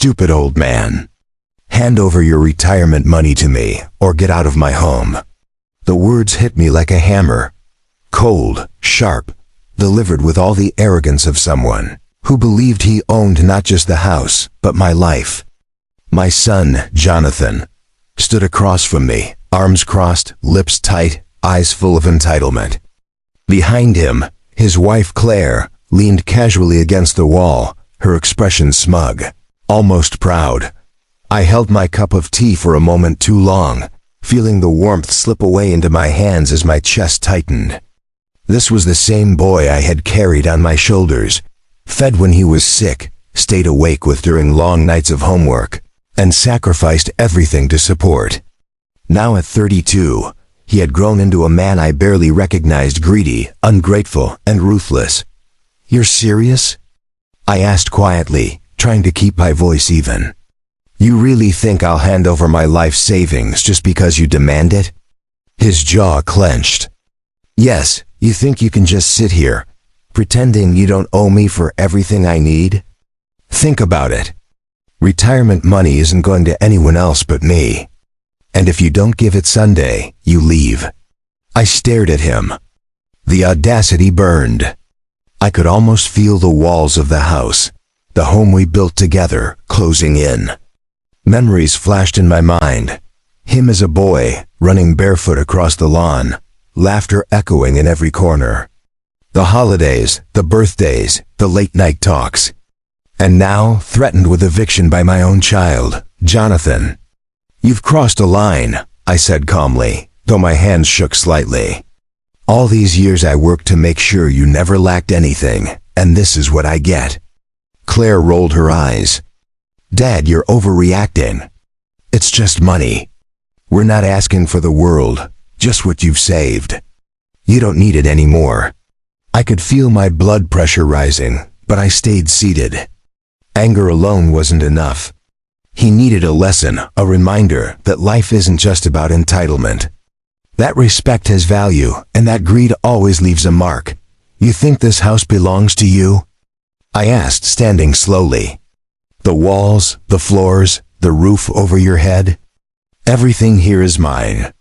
stupid old man. Hand over your retirement money to me, or get out of my home." The words hit me like a hammer. Cold, sharp, delivered with all the arrogance of someone who believed he owned not just the house, but my life. My son, Jonathan, stood across from me, arms crossed, lips tight, eyes full of entitlement. Behind him, his wife Claire leaned casually against the wall, her expression smug, almost proud. I held my cup of tea for a moment too long, feeling the warmth slip away into my hands as my chest tightened. This was the same boy I had carried on my shoulders, fed when he was sick, stayed awake with during long nights of homework, and sacrificed everything to support. Now at 32, he had grown into a man I barely recognized, greedy, ungrateful, and ruthless. "You're serious?" I asked quietly, trying to keep my voice even. "You really think I'll hand over my life savings just because you demand it?" His jaw clenched. "Yes, you think you can just sit here, pretending you don't owe me for everything I need? Think about it. Retirement money isn't going to anyone else but me. And if you don't give it Sunday, you leave." I stared at him. The audacity burned. I could almost feel the walls of the house, the home we built together, closing in. Memories flashed in my mind. Him as a boy, running barefoot across the lawn, laughter echoing in every corner. The holidays, the birthdays, the late-night talks. And now, threatened with eviction by my own child, Jonathan. "You've crossed a line," I said calmly, though my hands shook slightly. "All these years I worked to make sure you never lacked anything, and this is what I get." Claire rolled her eyes. "Dad, you're overreacting. It's just money. We're not asking for the world, just what you've saved. You don't need it anymore." I could feel my blood pressure rising, but I stayed seated. Anger alone wasn't enough. He needed a lesson, a reminder that life isn't just about entitlement. That respect has value, and that greed always leaves a mark. "You think this house belongs to you?" I asked, standing slowly. "The walls, the floors, the roof over your head? Everything here is mine.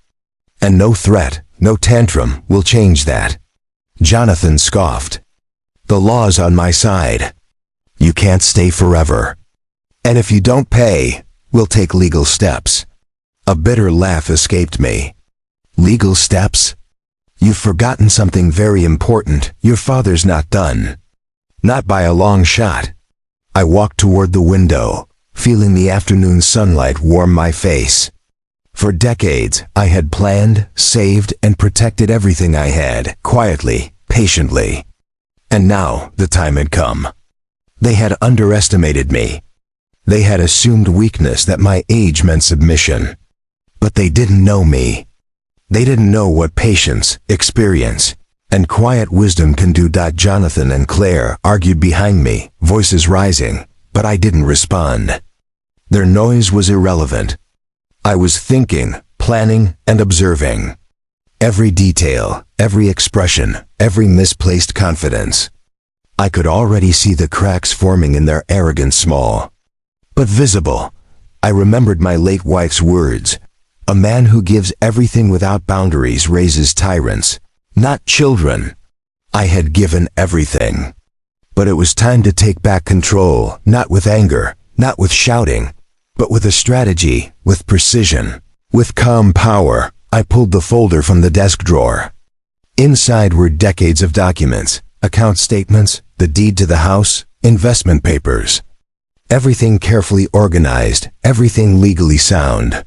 And no threat, no tantrum will change that." Jonathan scoffed. "The law's on my side. You can't stay forever. And if you don't pay, we'll take legal steps." A bitter laugh escaped me. "Legal steps? You've forgotten something very important. Your father's not done. Not by a long shot." I walked toward the window, feeling the afternoon sunlight warm my face. For decades, I had planned, saved, and protected everything I had, quietly, patiently. And now, the time had come. They had underestimated me. They had assumed weakness, that my age meant submission. But they didn't know me. They didn't know what patience, experience, and quiet wisdom can do. Jonathan and Claire argued behind me, voices rising, but I didn't respond. Their noise was irrelevant. I was thinking, planning, and observing. Every detail, every expression, every misplaced confidence. I could already see the cracks forming in their arrogance, small but visible. I remembered my late wife's words. "A man who gives everything without boundaries raises tyrants, not children." I had given everything. But it was time to take back control, not with anger, not with shouting, but with a strategy, with precision, with calm power. I pulled the folder from the desk drawer. Inside were decades of documents, account statements, the deed to the house, investment papers. Everything carefully organized, everything legally sound.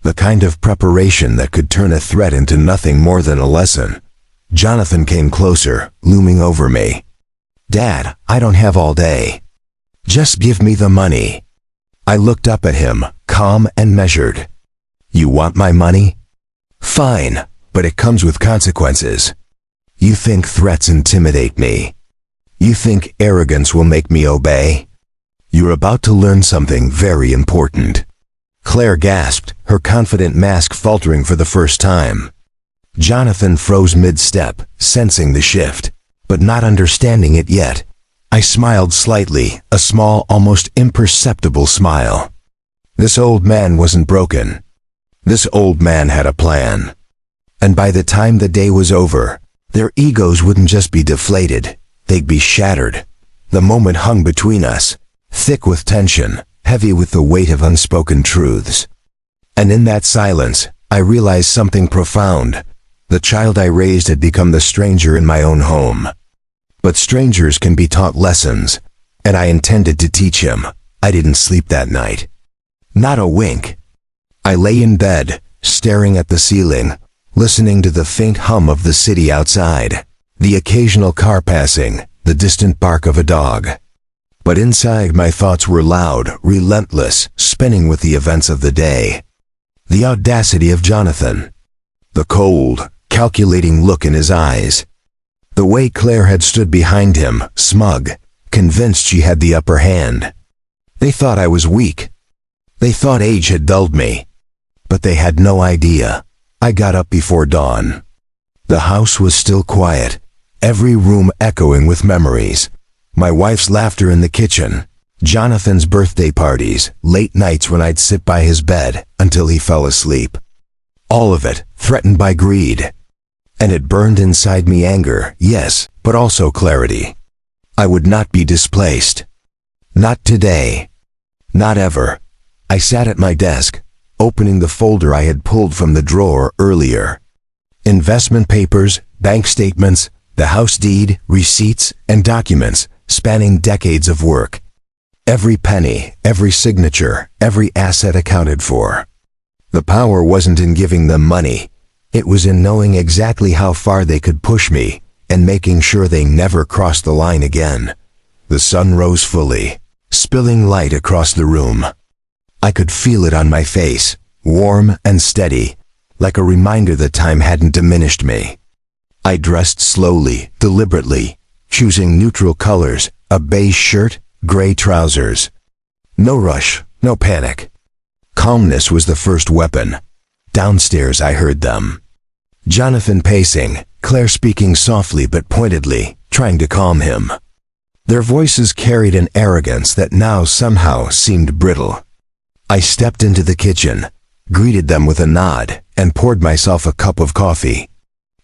The kind of preparation that could turn a threat into nothing more than a lesson. Jonathan came closer, looming over me. "Dad, I don't have all day. Just give me the money." I looked up at him, calm and measured. "You want my money? Fine, but it comes with consequences. You think threats intimidate me? You think arrogance will make me obey? You're about to learn something very important." Claire gasped, her confident mask faltering for the first time. Jonathan froze mid-step, sensing the shift, but not understanding it yet. I smiled slightly, a small, almost imperceptible smile. This old man wasn't broken. This old man had a plan. And by the time the day was over, their egos wouldn't just be deflated, they'd be shattered. The moment hung between us, thick with tension, heavy with the weight of unspoken truths. And in that silence, I realized something profound. The child I raised had become the stranger in my own home. But strangers can be taught lessons, and I intended to teach him. I didn't sleep that night. Not a wink. I lay in bed, staring at the ceiling, listening to the faint hum of the city outside, the occasional car passing, the distant bark of a dog. But inside my thoughts were loud, relentless, spinning with the events of the day. The audacity of Jonathan. The cold, calculating look in his eyes. The way Claire had stood behind him, smug, convinced she had the upper hand. They thought I was weak. They thought age had dulled me. But they had no idea. I got up before dawn. The house was still quiet, every room echoing with memories. My wife's laughter in the kitchen, Jonathan's birthday parties, late nights when I'd sit by his bed until he fell asleep. All of it threatened by greed. And it burned inside me anger, yes, but also clarity. I would not be displaced. Not today. Not ever. I sat at my desk, opening the folder I had pulled from the drawer earlier. Investment papers, bank statements, the house deed, receipts, and documents spanning decades of work. Every penny, every signature, every asset accounted for. The power wasn't in giving them money. It was in knowing exactly how far they could push me and making sure they never crossed the line again. The sun rose fully, spilling light across the room. I could feel it on my face, warm and steady, like a reminder that time hadn't diminished me. I dressed slowly, deliberately, choosing neutral colors, a beige shirt, gray trousers. No rush, no panic. Calmness was the first weapon. Downstairs I heard them. Jonathan pacing, Claire speaking softly but pointedly, trying to calm him. Their voices carried an arrogance that now somehow seemed brittle. I stepped into the kitchen, greeted them with a nod, and poured myself a cup of coffee.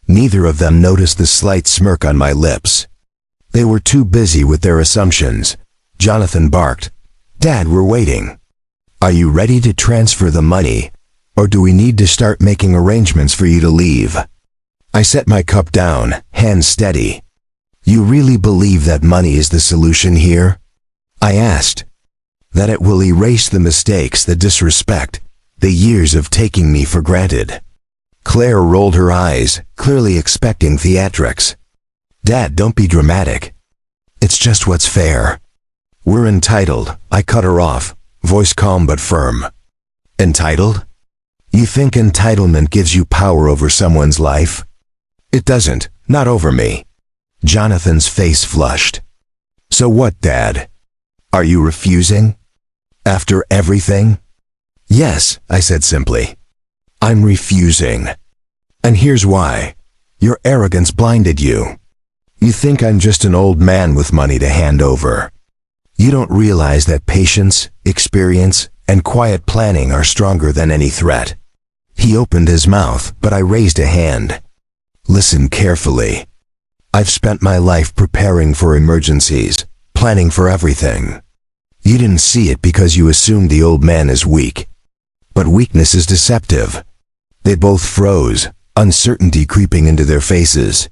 Neither of them noticed the slight smirk on my lips. They were too busy with their assumptions. Jonathan barked, "Dad, we're waiting. Are you ready to transfer the money, or do we need to start making arrangements for you to leave?" I set my cup down, hands steady. "You really believe that money is the solution here?" I asked. "That it will erase the mistakes, the disrespect, the years of taking me for granted?" Claire rolled her eyes, clearly expecting theatrics. "Dad, don't be dramatic. It's just what's fair." "We're entitled," I cut her off, voice calm but firm. "Entitled? You think entitlement gives you power over someone's life?" "It doesn't, not over me." Jonathan's face flushed. "So what, Dad? Are you refusing? After everything?" "Yes," I said simply. "I'm refusing. And here's why. Your arrogance blinded you. You think I'm just an old man with money to hand over. You don't realize that patience, experience, and quiet planning are stronger than any threat." He opened his mouth, but I raised a hand. "Listen carefully. I've spent my life preparing for emergencies, planning for everything. You didn't see it because you assumed the old man is weak. But weakness is deceptive." They both froze, uncertainty creeping into their faces.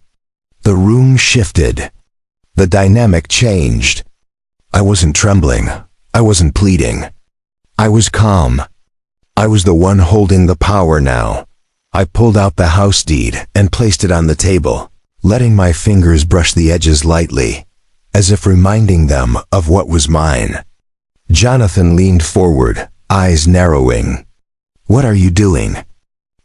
The room shifted. The dynamic changed. I wasn't trembling. I wasn't pleading. I was calm. I was the one holding the power now. I pulled out the house deed and placed it on the table, letting my fingers brush the edges lightly, as if reminding them of what was mine. Jonathan leaned forward, eyes narrowing. "What are you doing?"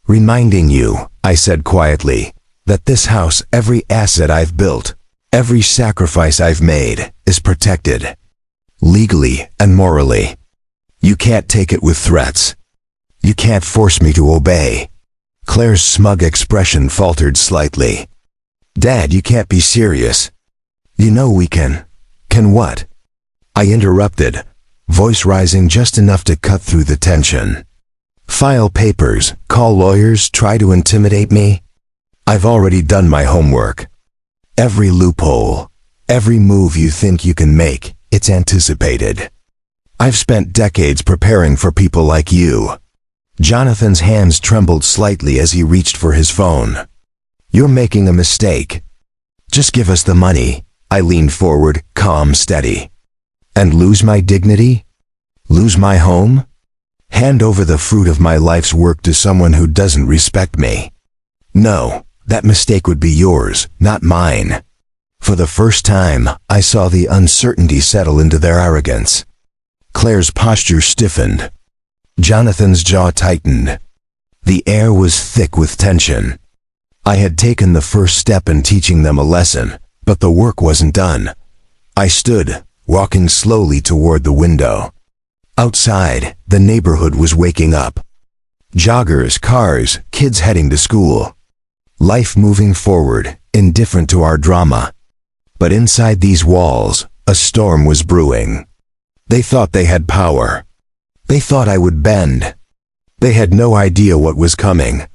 "Reminding you," I said quietly, "that this house, every asset I've built, every sacrifice I've made, is protected. Legally and morally. You can't take it with threats. You can't force me to obey." Claire's smug expression faltered slightly. "Dad, you can't be serious. You know we can Can what? I interrupted, voice rising just enough to cut through the tension. File papers, call lawyers, try to intimidate me? I've already done my homework. Every loophole, every move you think you can make, it's anticipated. I've spent decades preparing for people like you. Jonathan's hands trembled slightly as he reached for his phone. You're making a mistake. Just give us the money. I leaned forward, calm, steady. And lose my dignity? Lose my home? Hand over the fruit of my life's work to someone who doesn't respect me? No, that mistake would be yours, not mine. For the first time, I saw the uncertainty settle into their arrogance. Claire's posture stiffened. Jonathan's jaw tightened. The air was thick with tension. I had taken the first step in teaching them a lesson, but the work wasn't done. I stood, walking slowly toward the window. Outside, the neighborhood was waking up. Joggers, cars, kids heading to school. Life moving forward, indifferent to our drama. But inside these walls, a storm was brewing. They thought they had power. They thought I would bend. They had no idea what was coming.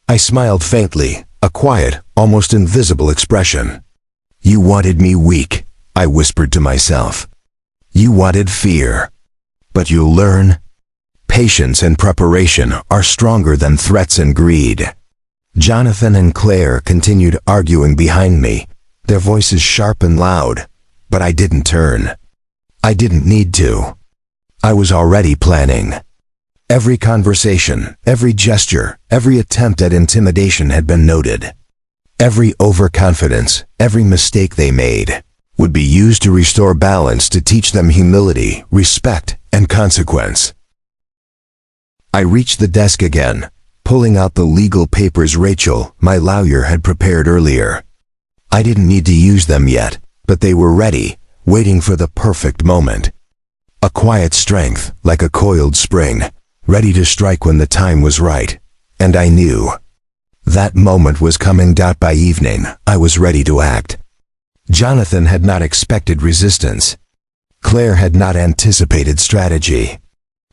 I smiled faintly, a quiet, almost invisible expression. You wanted me weak, I whispered to myself. You wanted fear. But you'll learn. Patience and preparation are stronger than threats and greed. Jonathan and Claire continued arguing behind me, their voices sharp and loud, but I didn't turn. I didn't need to. I was already planning. Every conversation, every gesture, every attempt at intimidation had been noted. Every overconfidence, every mistake they made, would be used to restore balance, to teach them humility, respect, and consequence. I reached the desk again, pulling out the legal papers Rachel, my lawyer, had prepared earlier. I didn't need to use them yet, but they were ready, waiting for the perfect moment. A quiet strength, like a coiled spring, ready to strike when the time was right. And I knew. That moment was coming. By evening, I was ready to act. Jonathan had not expected resistance. Claire had not anticipated strategy.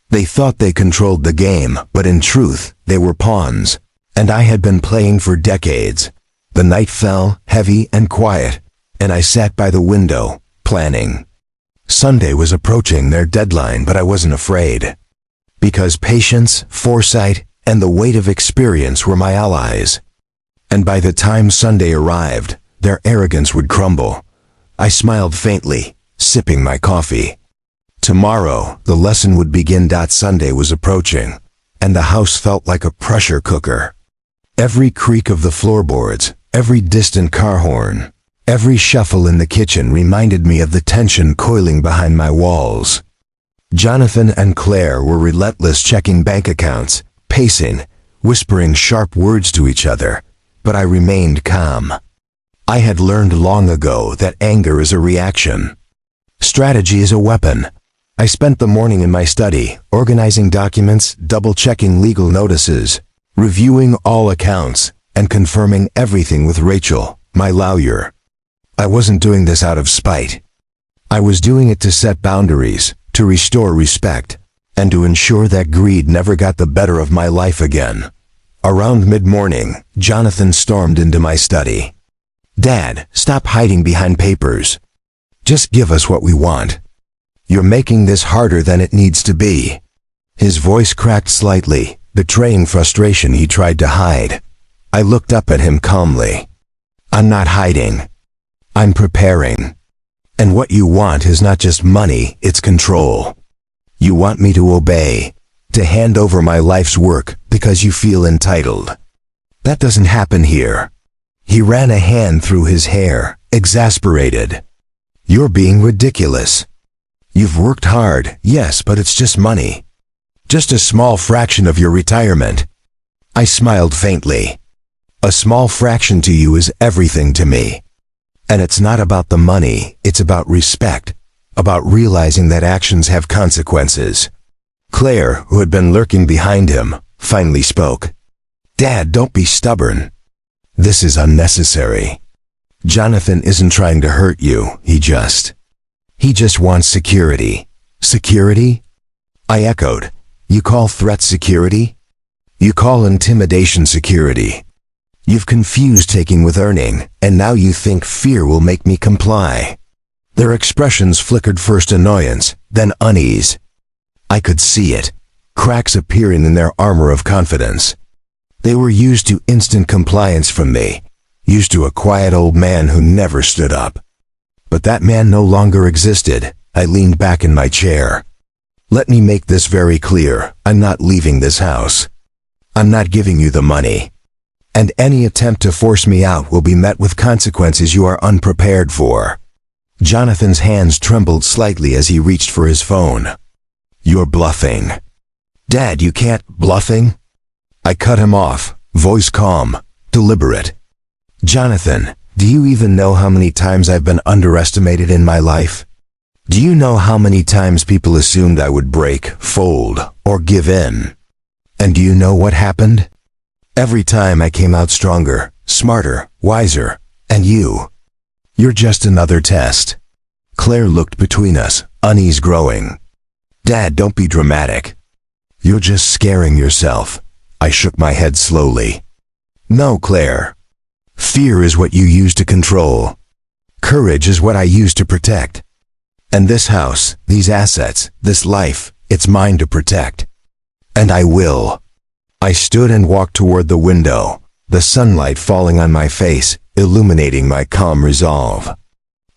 They thought they controlled the game, but in truth, they were pawns. And I had been playing for decades. The night fell, heavy and quiet, and I sat by the window, planning. Sunday was approaching their deadline, but I wasn't afraid. Because patience, foresight, and the weight of experience were my allies. And by the time Sunday arrived, their arrogance would crumble. I smiled faintly, sipping my coffee. Tomorrow, the lesson would begin. Sunday was approaching, and the house felt like a pressure cooker. Every creak of the floorboards, every distant car horn, every shuffle in the kitchen reminded me of the tension coiling behind my walls. Jonathan and Claire were relentless, checking bank accounts, pacing, whispering sharp words to each other, but I remained calm. I had learned long ago that anger is a reaction. Strategy is a weapon. I spent the morning in my study, organizing documents, double-checking legal notices, reviewing all accounts, and confirming everything with Rachel, my lawyer. I wasn't doing this out of spite. I was doing it to set boundaries, to restore respect, and to ensure that greed never got the better of my life again. Around mid-morning, Jonathan stormed into my study. Dad, stop hiding behind papers. Just give us what we want. You're making this harder than it needs to be. His voice cracked slightly, betraying frustration he tried to hide. I looked up at him calmly. I'm not hiding. I'm preparing. And what you want is not just money, it's control. You want me to obey, to hand over my life's work because you feel entitled. That doesn't happen here. He ran a hand through his hair, exasperated. You're being ridiculous. You've worked hard, yes, but it's just money. Just a small fraction of your retirement. I smiled faintly. A small fraction to you is everything to me. And it's not about the money, it's about respect, about realizing that actions have consequences. Claire, who had been lurking behind him, finally spoke. Dad, don't be stubborn. This is unnecessary. Jonathan isn't trying to hurt you, he just... He just wants security. Security? I echoed. You call threat security? You call intimidation security. You've confused taking with earning, and now you think fear will make me comply. Their expressions flickered first annoyance, then unease. I could see it, cracks appearing in their armor of confidence. They were used to instant compliance from me, used to a quiet old man who never stood up. But that man no longer existed. I leaned back in my chair. Let me make this very clear. I'm not leaving this house. I'm not giving you the money. And any attempt to force me out will be met with consequences you are unprepared for. Jonathan's hands trembled slightly as he reached for his phone. You're bluffing. Dad, you can't. Bluffing? I cut him off, voice calm, deliberate. Jonathan, do you even know how many times I've been underestimated in my life? Do you know how many times people assumed I would break, fold, or give in? And do you know what happened? Every time I came out stronger, smarter, wiser, and you're just another test. Claire looked between us, unease growing. Dad, don't be dramatic. You're just scaring yourself. I shook my head slowly. No, Claire. Fear is what you use to control. Courage is what I use to protect. And this house, these assets, this life, it's mine to protect. And I will. I stood and walked toward the window, the sunlight falling on my face, illuminating my calm resolve.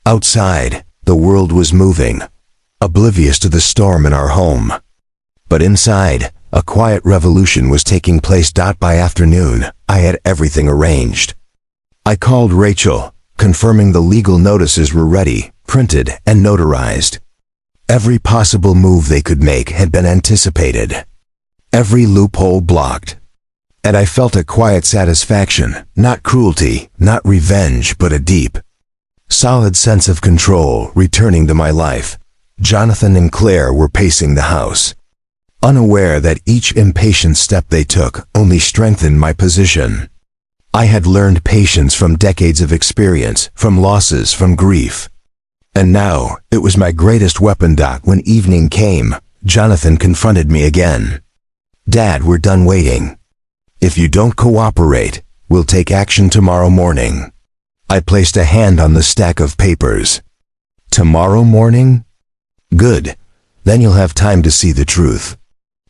Outside, the world was moving, oblivious to the storm in our home. But inside, a quiet revolution was taking place. By afternoon, I had everything arranged. I called Rachel, confirming the legal notices were ready, printed, and notarized. Every possible move they could make had been anticipated. Every loophole blocked. And I felt a quiet satisfaction, not cruelty, not revenge, but a deep, solid sense of control returning to my life. Jonathan and Claire were pacing the house, unaware that each impatient step they took only strengthened my position. I had learned patience from decades of experience, from losses, from grief. And now, it was my greatest weapon. When evening came, Jonathan confronted me again. Dad, we're done waiting. If you don't cooperate, we'll take action tomorrow morning. I placed a hand on the stack of papers. Tomorrow morning? Good. Then you'll have time to see the truth.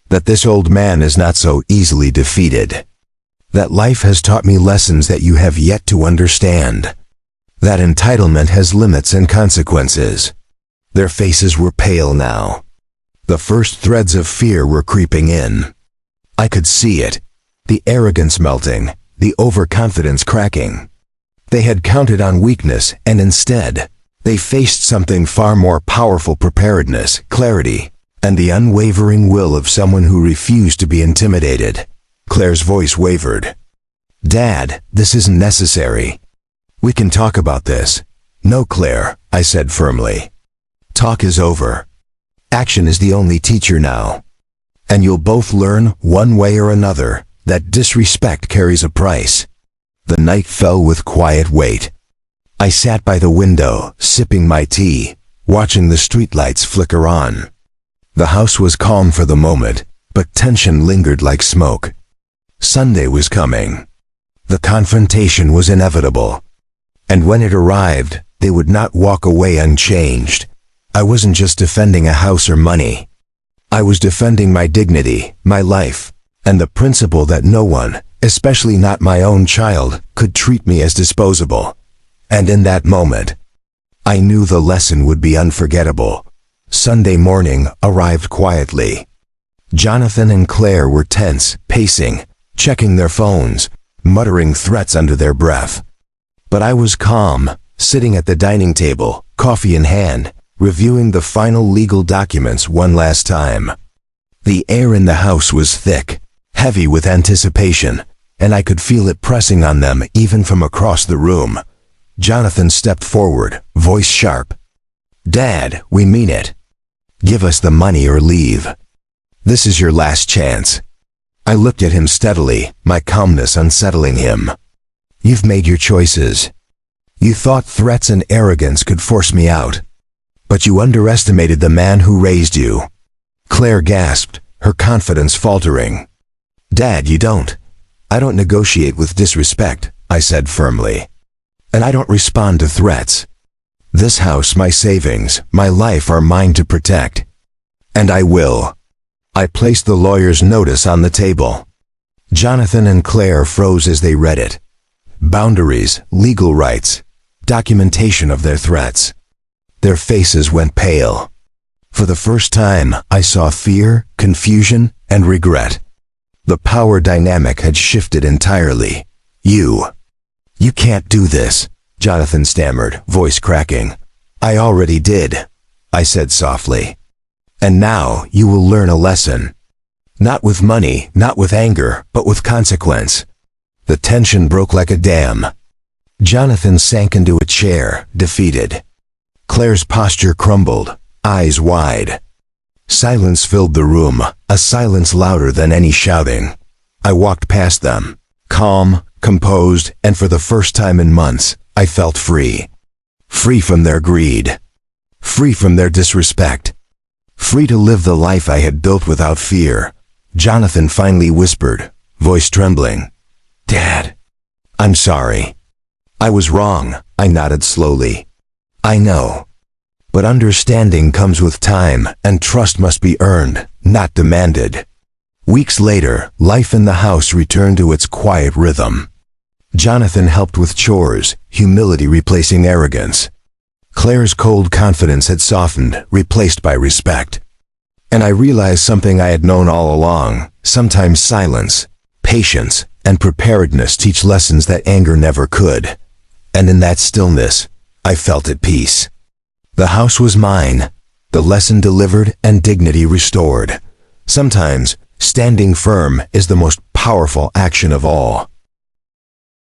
That this old man is not so easily defeated. That life has taught me lessons that you have yet to understand. That entitlement has limits and consequences. Their faces were pale now. The first threads of fear were creeping in. I could see it. The arrogance melting, the overconfidence cracking. They had counted on weakness, and instead, they faced something far more powerful: preparedness, clarity, and the unwavering will of someone who refused to be intimidated. Claire's voice wavered. Dad, this isn't necessary. We can talk about this. No, Claire, I said firmly. Talk is over. Action is the only teacher now. And you'll both learn, one way or another, that disrespect carries a price. The night fell with quiet weight. I sat by the window, sipping my tea, watching the streetlights flicker on. The house was calm for the moment, but tension lingered like smoke. Sunday was coming. The confrontation was inevitable. And when it arrived, they would not walk away unchanged. I wasn't just defending a house or money. I was defending my dignity, my life, and the principle that no one, especially not my own child, could treat me as disposable. And in that moment, I knew the lesson would be unforgettable. Sunday morning arrived quietly. Jonathan and Claire were tense, pacing, checking their phones, muttering threats under their breath. But I was calm, sitting at the dining table, coffee in hand, reviewing the final legal documents one last time. The air in the house was thick, heavy with anticipation, and I could feel it pressing on them even from across the room. Jonathan stepped forward, voice sharp. Dad, we mean it. Give us the money or leave. This is your last chance. I looked at him steadily, my calmness unsettling him. You've made your choices. You thought threats and arrogance could force me out. But you underestimated the man who raised you. Claire gasped, her confidence faltering. Dad, you don't. I don't negotiate with disrespect, I said firmly. And I don't respond to threats. This house, my savings, my life are mine to protect. And I will. I placed the lawyer's notice on the table. Jonathan and Claire froze as they read it. Boundaries, legal rights, documentation of their threats. Their faces went pale. For the first time, I saw fear, confusion, and regret. The power dynamic had shifted entirely. You can't do this, Jonathan stammered, voice cracking. I already did, I said softly. And now you will learn a lesson. Not with money, not with anger, but with consequence. The tension broke like a dam. Jonathan sank into a chair, defeated. Claire's posture crumbled, eyes wide. Silence filled the room, a silence louder than any shouting. I walked past them, calm, composed, and for the first time in months, I felt free. Free from their greed. Free from their disrespect. Free to live the life I had built without fear. Jonathan finally whispered, voice trembling. Dad, I'm sorry. I was wrong, I nodded slowly. I know. But understanding comes with time, and trust must be earned, not demanded. Weeks later, life in the house returned to its quiet rhythm. Jonathan helped with chores, humility replacing arrogance. Claire's cold confidence had softened, replaced by respect. And I realized something I had known all along. Sometimes silence, patience, and preparedness teach lessons that anger never could. And in that stillness, I felt at peace. The house was mine, the lesson delivered and dignity restored. Sometimes, standing firm is the most powerful action of all.